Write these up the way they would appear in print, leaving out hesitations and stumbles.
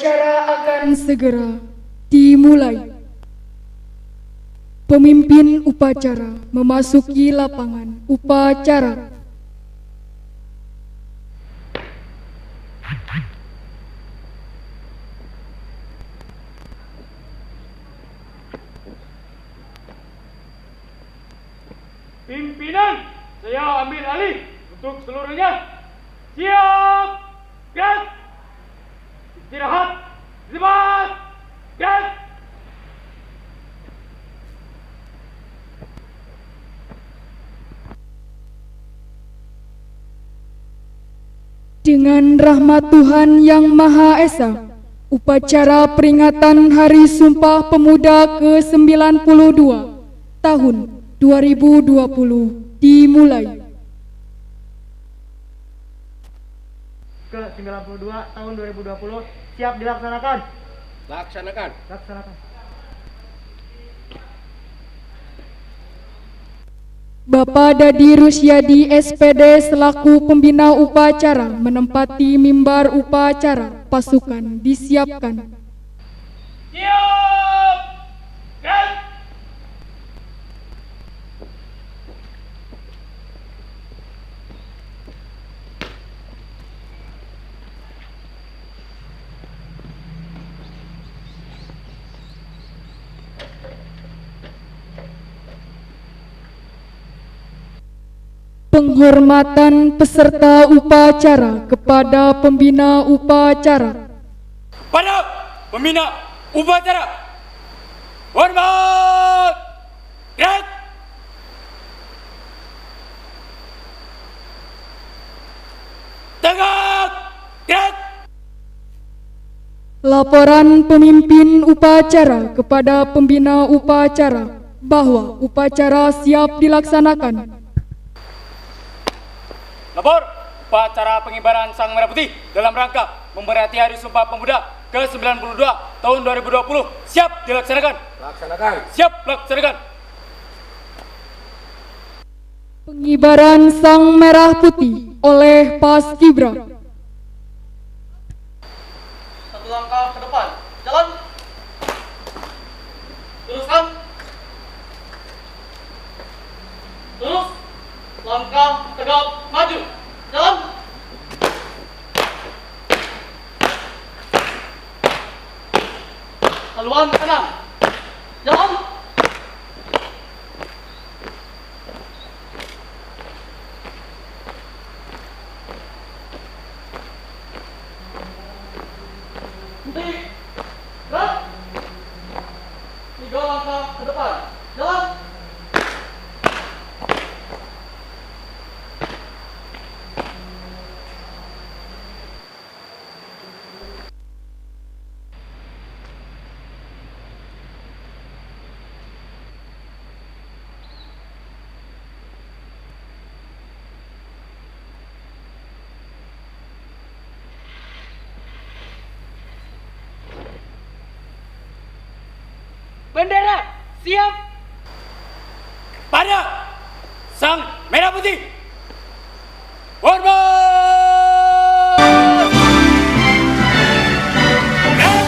Upacara akan segera dimulai. Pemimpin upacara memasuki lapangan upacara. Pimpinan, saya ambil alih untuk seluruhnya. Siap, gerak. Istirahat, sebat, gerak. Dengan rahmat Tuhan Yang Maha Esa, upacara peringatan Hari Sumpah Pemuda ke-92 tahun 2020 dimulai. Ke-92 tahun 2020 siap dilaksanakan. Laksanakan. Bapak Dadi Rusyadi SPD selaku pembina upacara menempati mimbar upacara. Pasukan disiapkan. Siap, gerak. Penghormatan peserta upacara kepada pembina upacara. Pada pembina upacara, hormat, gerak. Tegak, gerak. Laporan pemimpin upacara kepada pembina upacara bahwa upacara siap dilaksanakan. Lapor, upacara pengibaran Sang Merah Putih dalam rangka memperingati Hari Sumpah Pemuda ke-92 tahun 2020 siap dilaksanakan. Laksanakan. Siap laksanakan. Pengibaran Sang Merah Putih oleh Paskibra. Satu langkah ke depan. Jalan. Teruskan. Terus. Langkah tegap maju. Jalan. Haluan kanan. Jalan. Henti. Gerak. 3 langkah ke depan. Jalan. Bendera siap. Pada Sang Merah Putih, hormat. Gerak.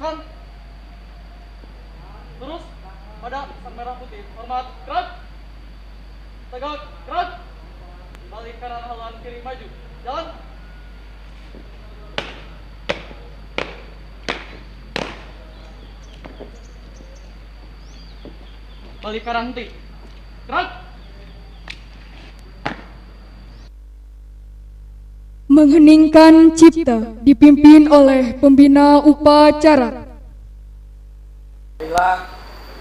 teruskan. Terus pada sang merah putih. Hormat, gerak. Tegak, gerak. Balik kanan haluan kiri maju. Jalan. Balik kanan henti. Gerak. Mengheningkan cipta dipimpin oleh pembina upacara. Marilah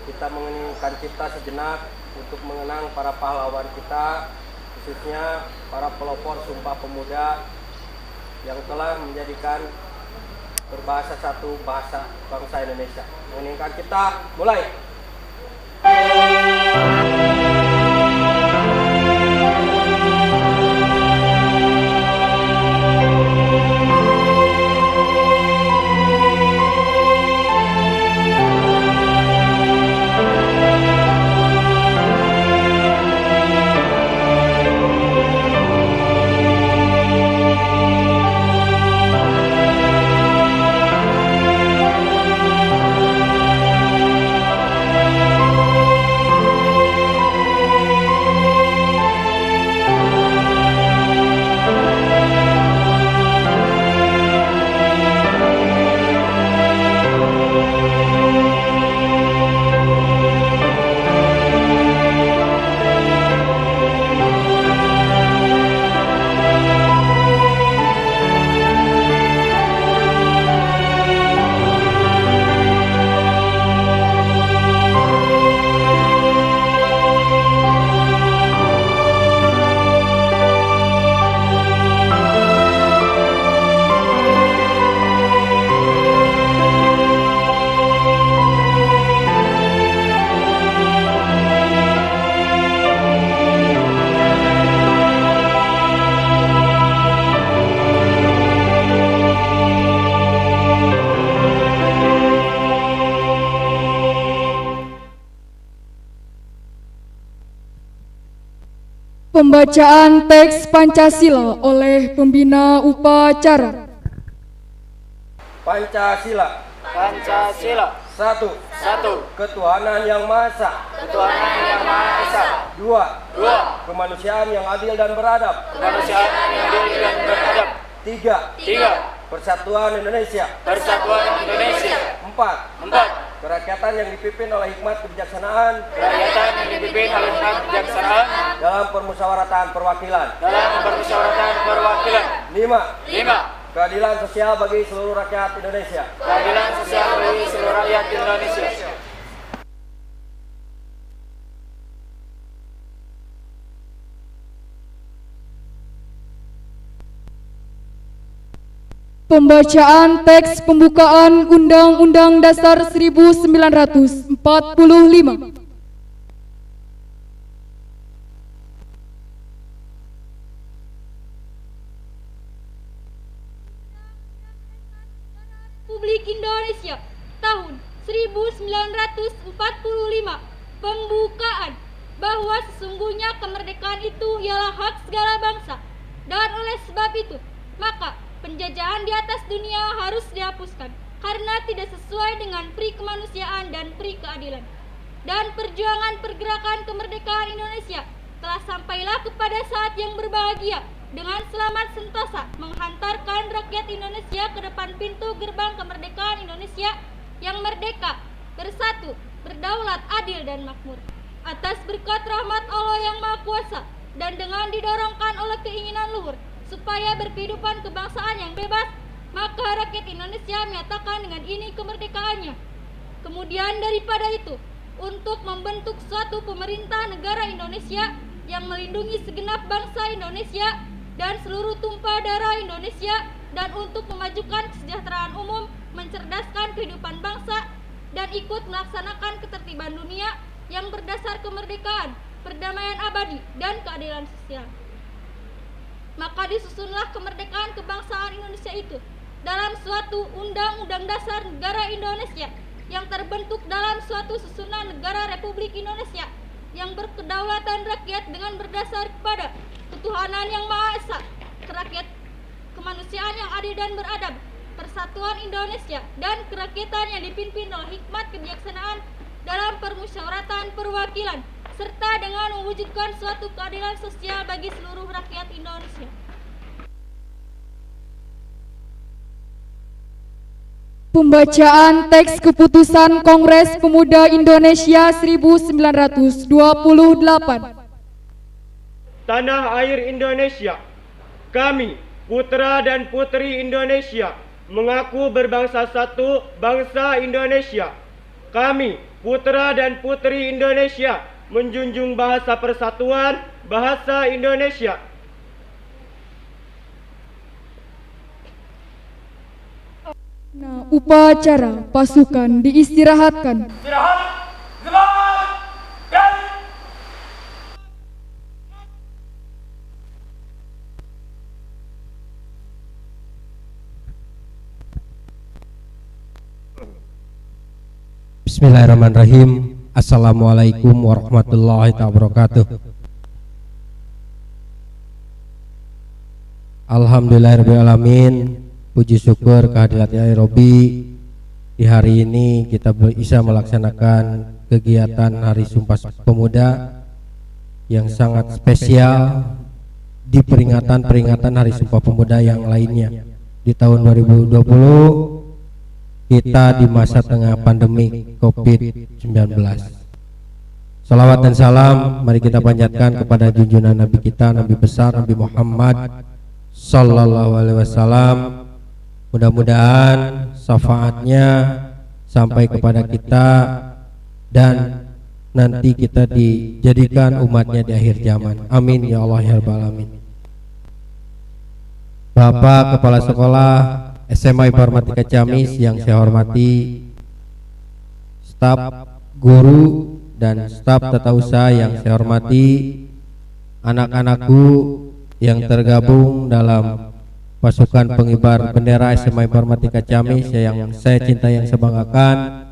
kita mengeningkan cipta sejenak untuk mengenang para pahlawan kita, khususnya para pelopor Sumpah Pemuda yang telah menjadikan berbahasa satu bahasa bangsa Indonesia. Mengeningkan cipta, mulai. Pembacaan teks Pancasila oleh pembina upacara. Pancasila. Pancasila. 1. 1. Ketuhanan yang Maha Esa. Ketuhanan yang Maha Esa. 2. 2. Kemanusiaan yang adil dan beradab. Kemanusiaan yang adil dan beradab. 3. 3. Persatuan Indonesia. Persatuan Indonesia. 4. 4. Kerakyatan yang dipimpin oleh hikmat kebijaksanaan Kerakyatan yang dipimpin oleh hikmat kebijaksanaan dalam permusyawaratan perwakilan. dalam permusyawaratan perwakilan. 5. 5. Keadilan sosial bagi seluruh rakyat Indonesia. Keadilan sosial bagi seluruh rakyat Indonesia. Pembacaan teks pembukaan Undang-Undang Dasar 1945. Republik Indonesia tahun 1945. Pembukaan bahwa sesungguhnya kemerdekaan itu ialah hak segala bangsa, dan oleh sebab itu maka penjajahan di atas dunia harus dihapuskan karena tidak sesuai dengan pri kemanusiaan dan pri keadilan. Dan perjuangan pergerakan kemerdekaan Indonesia telah sampailah kepada saat yang berbahagia dengan selamat sentosa menghantarkan rakyat Indonesia ke depan pintu gerbang kemerdekaan Indonesia yang merdeka, bersatu, berdaulat, adil dan makmur. Atas berkat rahmat Allah yang Maha Kuasa dan dengan didorongkan oleh keinginan luhur supaya berkehidupan kebangsaan yang bebas, maka rakyat Indonesia menyatakan dengan ini kemerdekaannya. Kemudian daripada itu, untuk membentuk suatu pemerintah negara Indonesia yang melindungi segenap bangsa Indonesia dan seluruh tumpah darah Indonesia, dan untuk memajukan kesejahteraan umum, mencerdaskan kehidupan bangsa, dan ikut melaksanakan ketertiban dunia yang berdasar kemerdekaan, perdamaian abadi, dan keadilan sosial. Maka disusunlah kemerdekaan kebangsaan Indonesia itu dalam suatu Undang-Undang Dasar Negara Indonesia yang terbentuk dalam suatu susunan negara Republik Indonesia yang berkedaulatan rakyat dengan berdasar kepada ketuhanan yang Maha Esa, kemanusiaan yang adil dan beradab, Persatuan Indonesia dan kerakyatan yang dipimpin oleh hikmat kebijaksanaan dalam permusyawaratan perwakilan serta dengan mewujudkan suatu keadilan sosial bagi seluruh rakyat Indonesia. Pembacaan teks keputusan Kongres Pemuda Indonesia 1928. Tanah air Indonesia, kami, putra dan putri Indonesia, mengaku berbangsa satu, bangsa Indonesia. Kami, putra dan putri Indonesia, menjunjung bahasa persatuan, bahasa Indonesia. Nah, upacara pasukan diistirahatkan. Istirahat, semangat, dan Bismillahirrahmanirrahim. Assalamualaikum warahmatullahi wabarakatuh. Alhamdulillahirrahmanirrahim. Puji syukur kehadirat Ilahi Robbi. Di hari ini kita bisa melaksanakan kegiatan Hari Sumpah Pemuda yang sangat spesial di peringatan Hari Sumpah Pemuda yang lainnya. Di tahun 2020 kita di masa tengah pandemi COVID-19. Salawat dan salam mari kita panjatkan kepada junjungan Nabi kita, Nabi besar Nabi Muhammad Sallallahu Alaihi Wasallam. Mudah-mudahan syafaatnya sampai kepada kita dan nanti kita dijadikan umatnya di akhir zaman. Amin ya Allah ya Rabbal Alamin. Bapak Kepala Sekolah SMA Informatika Ciamis yang saya hormati, staf guru dan staf tata usaha yang saya hormati, anak-anakku yang tergabung dalam pasukan pengibar bendera SMA Informatika Ciamis yang saya cintai, yang saya banggakan,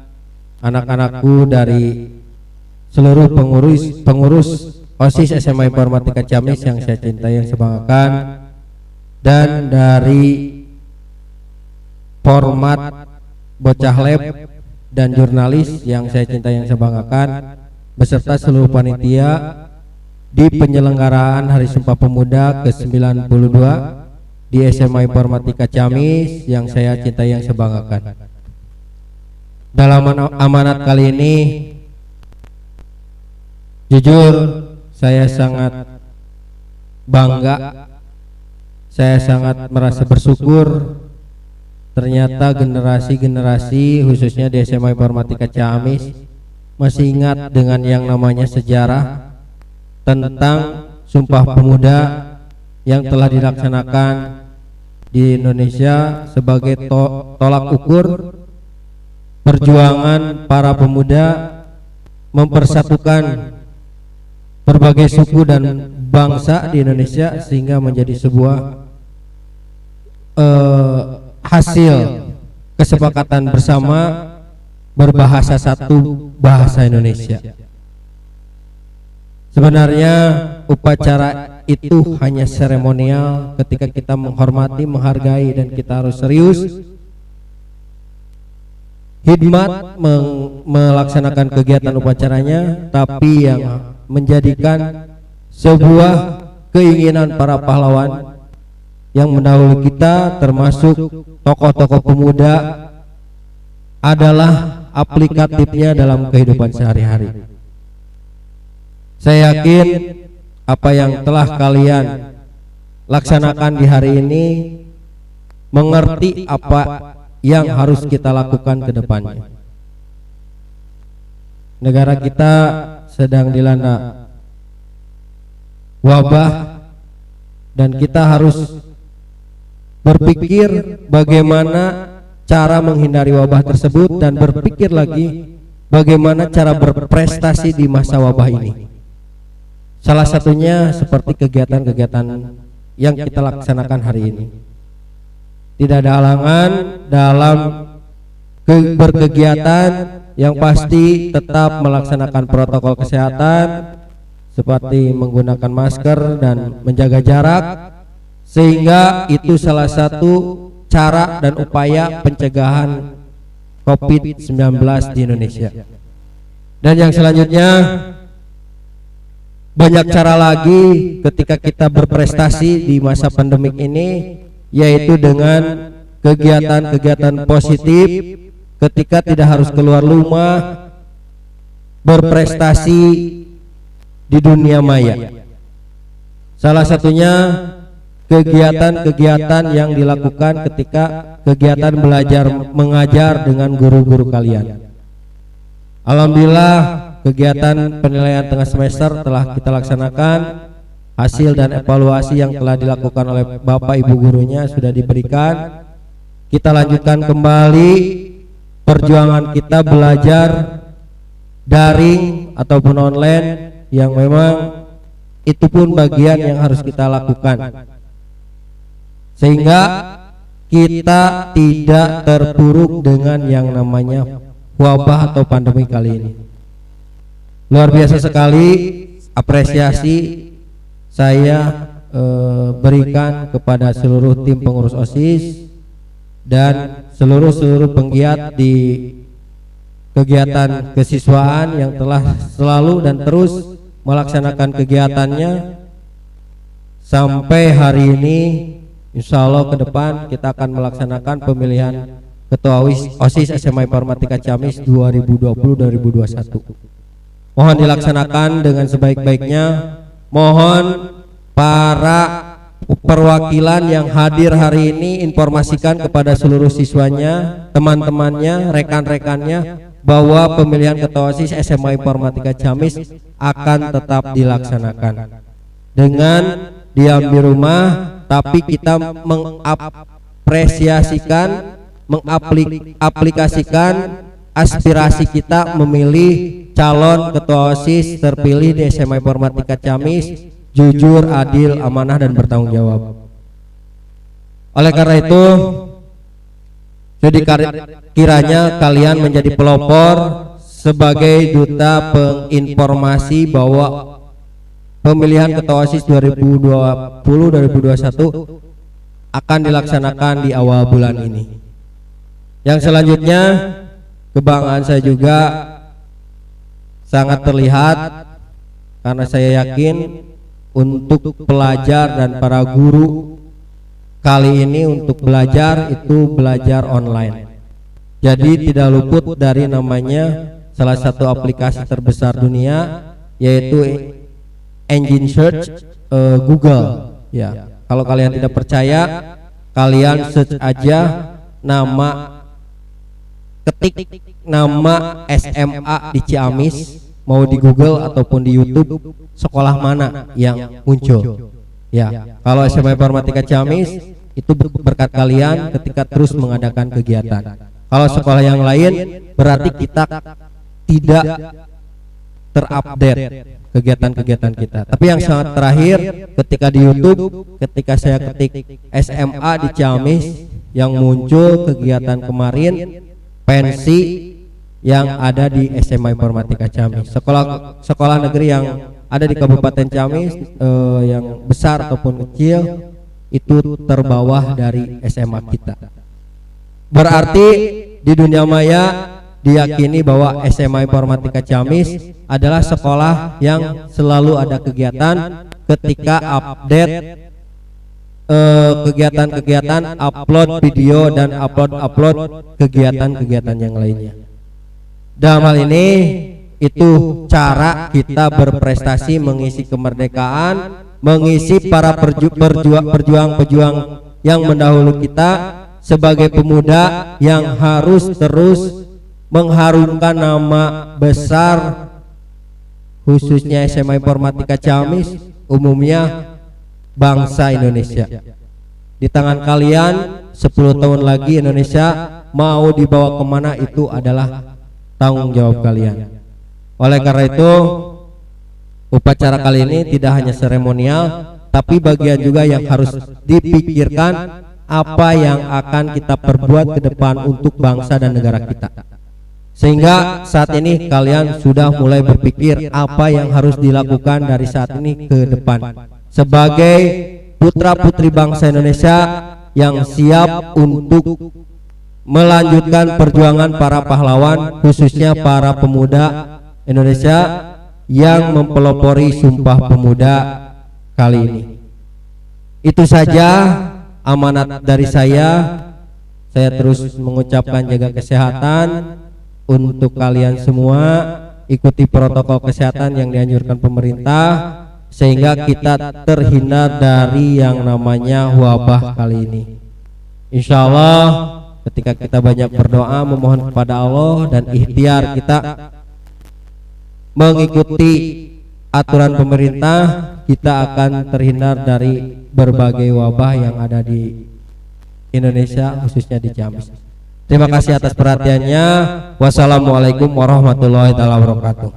anak-anakku dari seluruh pengurus OSIS SMA Informatika Ciamis yang saya cintai, yang saya banggakan, dan dari format bocah lab dan jurnalis yang saya cintai, yang saya banggakan, beserta seluruh panitia di penyelenggaraan Hari Sumpah Pemuda ke-92 di SMA Informatika Ciamis yang saya cintai, yang saya banggakan. Dalam amanat kali ini, jujur saya sangat bangga, saya sangat merasa bersyukur. Ternyata generasi-generasi khususnya di SMA Informatika Ciamis masih ingat dengan yang namanya sejarah tentang Sumpah Pemuda yang telah dilaksanakan di Indonesia sebagai tolak ukur perjuangan para pemuda mempersatukan berbagai suku dan bangsa di Indonesia sehingga menjadi sebuah hasil kesepakatan bersama berbahasa satu, bahasa Indonesia. Sebenarnya upacara itu hanya seremonial ketika kita menghormati, menghargai, dan kita harus serius hikmat melaksanakan kegiatan upacaranya, tapi yang menjadikan sebuah keinginan para pahlawan yang mendahului kita, termasuk tokoh-tokoh pemuda, adalah aplikatifnya dalam kehidupan sehari-hari. Saya yakin apa yang telah kalian laksanakan di hari ini mengerti apa yang harus kita lakukan ke depannya. Negara kita sedang dilanda wabah dan kita harus berpikir bagaimana cara menghindari wabah tersebut dan berpikir lagi bagaimana cara berprestasi di masa wabah ini. Salah satunya seperti kegiatan-kegiatan yang kita laksanakan hari ini. Tidak ada halangan dalam berkegiatan, yang pasti tetap melaksanakan protokol kesehatan seperti menggunakan masker dan menjaga jarak, sehingga itu salah satu cara dan upaya pencegahan COVID-19 di Indonesia. Dan yang selanjutnya, banyak cara lagi ketika kita berprestasi di masa pandemik ini, yaitu dengan kegiatan-kegiatan positif ketika tidak harus keluar rumah, berprestasi di dunia maya. Salah satunya kegiatan-kegiatan yang dilakukan ketika kegiatan belajar mengajar dengan guru-guru kalian. Alhamdulillah, kegiatan penilaian tengah semester telah kita laksanakan. Hasil dan evaluasi yang telah dilakukan oleh Bapak Ibu gurunya sudah diberikan. Kita lanjutkan kembali perjuangan kita belajar daring ataupun online, yang memang itu pun bagian yang harus kita lakukan, sehingga kita tidak terpuruk dengan yang namanya wabah atau pandemi kali ini. Luar biasa sekali apresiasi saya berikan kepada seluruh tim pengurus OSIS dan seluruh penggiat di kegiatan kesiswaan yang telah selalu dan terus melaksanakan kegiatannya sampai hari ini. Insya Allah ke depan kita akan melaksanakan pemilihan Ketua OSIS SMA Informatika Ciamis 2020-2021. Mohon dilaksanakan dengan sebaik-baiknya. Mohon para perwakilan yang hadir hari ini informasikan kepada seluruh siswanya, teman-temannya, rekan-rekannya bahwa pemilihan Ketua OSIS SMA Informatika Ciamis akan tetap dilaksanakan dengan diam di rumah, tapi kita mengapresiasikan, mengaplikasikan aspirasi kita memilih calon Ketua OSIS terpilih di SMA Informatika Ciamis jujur, adil, amanah, dan bertanggung jawab. Oleh karena itu, jadi kiranya kalian menjadi pelopor sebagai duta penginformasi bahwa pemilihan Ketua OSIS 2020-2021 akan dilaksanakan di awal bulan ini. Yang selanjutnya, kebanggaan saya juga sangat terlihat karena saya yakin untuk pelajar dan para guru kali ini untuk belajar itu belajar online. Jadi tidak luput dari namanya salah satu aplikasi terbesar dunia, yaitu engine search Google. Ya, kalau kalian tidak percaya, kalian search aja ketik nama SMA di Ciamis, mau di Google ataupun di YouTube, sekolah mana yang muncul. Ya, kalau SMA Informatika Ciamis itu berkat kalian ketika terus mengadakan kegiatan. Kalau sekolah yang lain berarti kita tidak terupdate kegiatan-kegiatan kita. Tapi yang sangat terakhir, ketika di YouTube, ketika saya ketik SMA di Ciamis, yang muncul kegiatan kemarin pensi yang ada di SMA Informatika Ciamis, sekolah negeri yang ada di Kabupaten Ciamis, yang besar ataupun kecil, itu terbawah dari SMA kita. Berarti di dunia maya diyakini bahwa SMA Informatika Ciamis adalah sekolah yang selalu ada kegiatan ketika update kegiatan-kegiatan, upload video dan upload kegiatan-kegiatan yang lainnya. Dalam hal ini itu cara kita berprestasi mengisi kemerdekaan, mengisi para pejuang-pejuang yang mendahulu kita sebagai pemuda yang harus terus mengharumkan nama besar khususnya SMA Informatika Ciamis, umumnya bangsa Indonesia. Di tangan kalian 10 tahun lagi Indonesia mau dibawa kemana itu adalah tanggung jawab kalian. Oleh karena itu, upacara kali ini tidak hanya seremonial, tapi bagian juga yang harus dipikirkan apa yang akan kita perbuat ke depan untuk bangsa dan negara kita. Sehingga saat ini kalian sudah mulai berpikir apa yang harus dilakukan dari saat ini ke depan sebagai putra-putri bangsa Indonesia yang siap untuk melanjutkan perjuangan para pahlawan, khususnya para pemuda Indonesia yang mempelopori Sumpah Pemuda kali ini. Itu saja amanat dari saya. Saya terus mengucapkan jaga kesehatan untuk kalian semua, ikuti protokol kesehatan yang dianjurkan pemerintah sehingga kita terhindar dari yang namanya wabah kali ini. Insya Allah ketika kita banyak berdoa memohon kepada Allah dan ikhtiar kita mengikuti aturan pemerintah, kita akan terhindar dari berbagai wabah yang ada di Indonesia, khususnya di Ciamis. Terima kasih atas perhatiannya. Wassalamualaikum warahmatullahi wabarakatuh.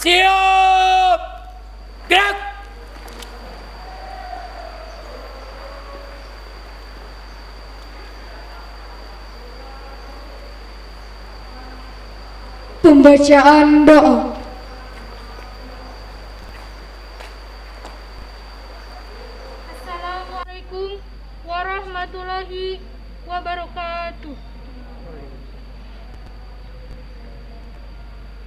Siap! Gerak! Pembacaan doa. Assalamualaikum warahmatullahi wabarakatuh.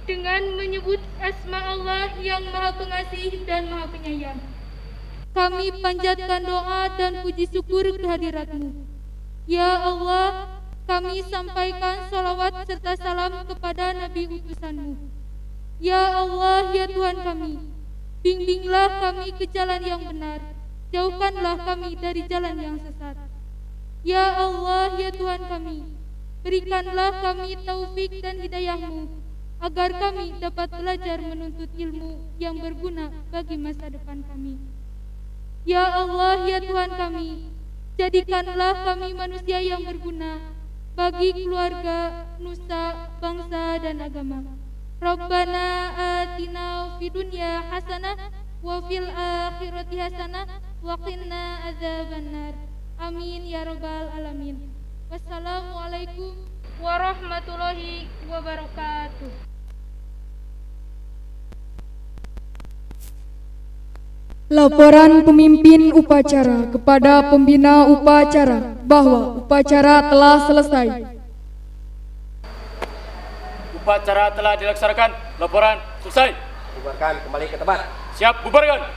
Dengan menyebut asma Allah yang Maha Pengasih dan Maha Penyayang, kami panjatkan doa dan puji syukur kehadirat-Mu. Ya Allah, kami sampaikan salawat serta salam kepada Nabi utusan-Mu. Ya Allah, ya Tuhan kami, bimbinglah kami ke jalan yang benar, jauhkanlah kami dari jalan yang sesat. Ya Allah, ya Tuhan kami, berikanlah kami taufik dan hidayah-Mu, agar kami dapat belajar menuntut ilmu yang berguna bagi masa depan kami. Ya Allah, ya Tuhan kami, jadikanlah kami manusia yang berguna bagi keluarga, nusa, bangsa, dan agama. Rabbana atina fid dunya hasanah wa fil akhirati hasanah wa qina adzabannar. Amin ya rabbal alamin. Wassalamualaikum warahmatullahi wabarakatuh. Laporan pemimpin upacara kepada pembina upacara bahwa upacara telah selesai. Upacara telah dilaksanakan. Laporan selesai. Bubarkan kembali ke tempat. Siap, bubarkan.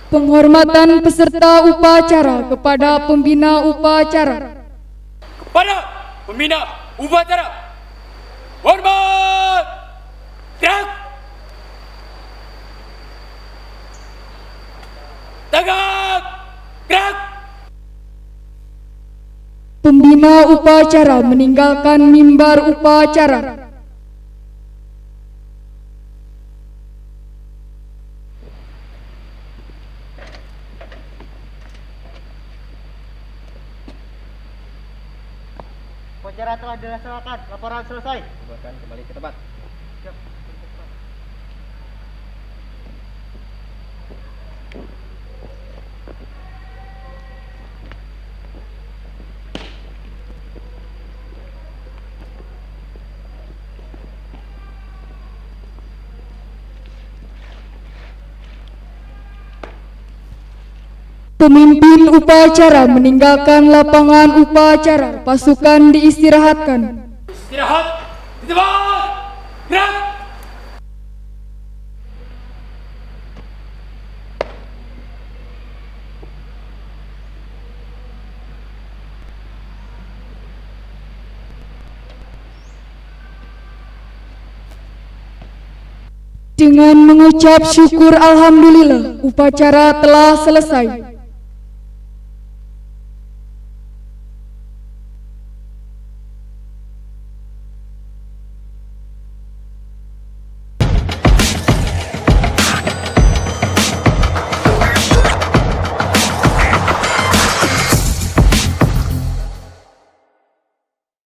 Penghormatan peserta upacara kepada pembina upacara. Kepada pembina upacara, hormat. Gerak. Tegak. Gerak. Pembina upacara meninggalkan mimbar upacara. Upacara telah dilaksanakan. Laporan selesai. Bubarkan kembali ke tempat. Pemimpin upacara meninggalkan lapangan upacara. Pasukan diistirahatkan. Istirahat di tempat. Gerak. Dengan mengucap syukur alhamdulillah, upacara telah selesai.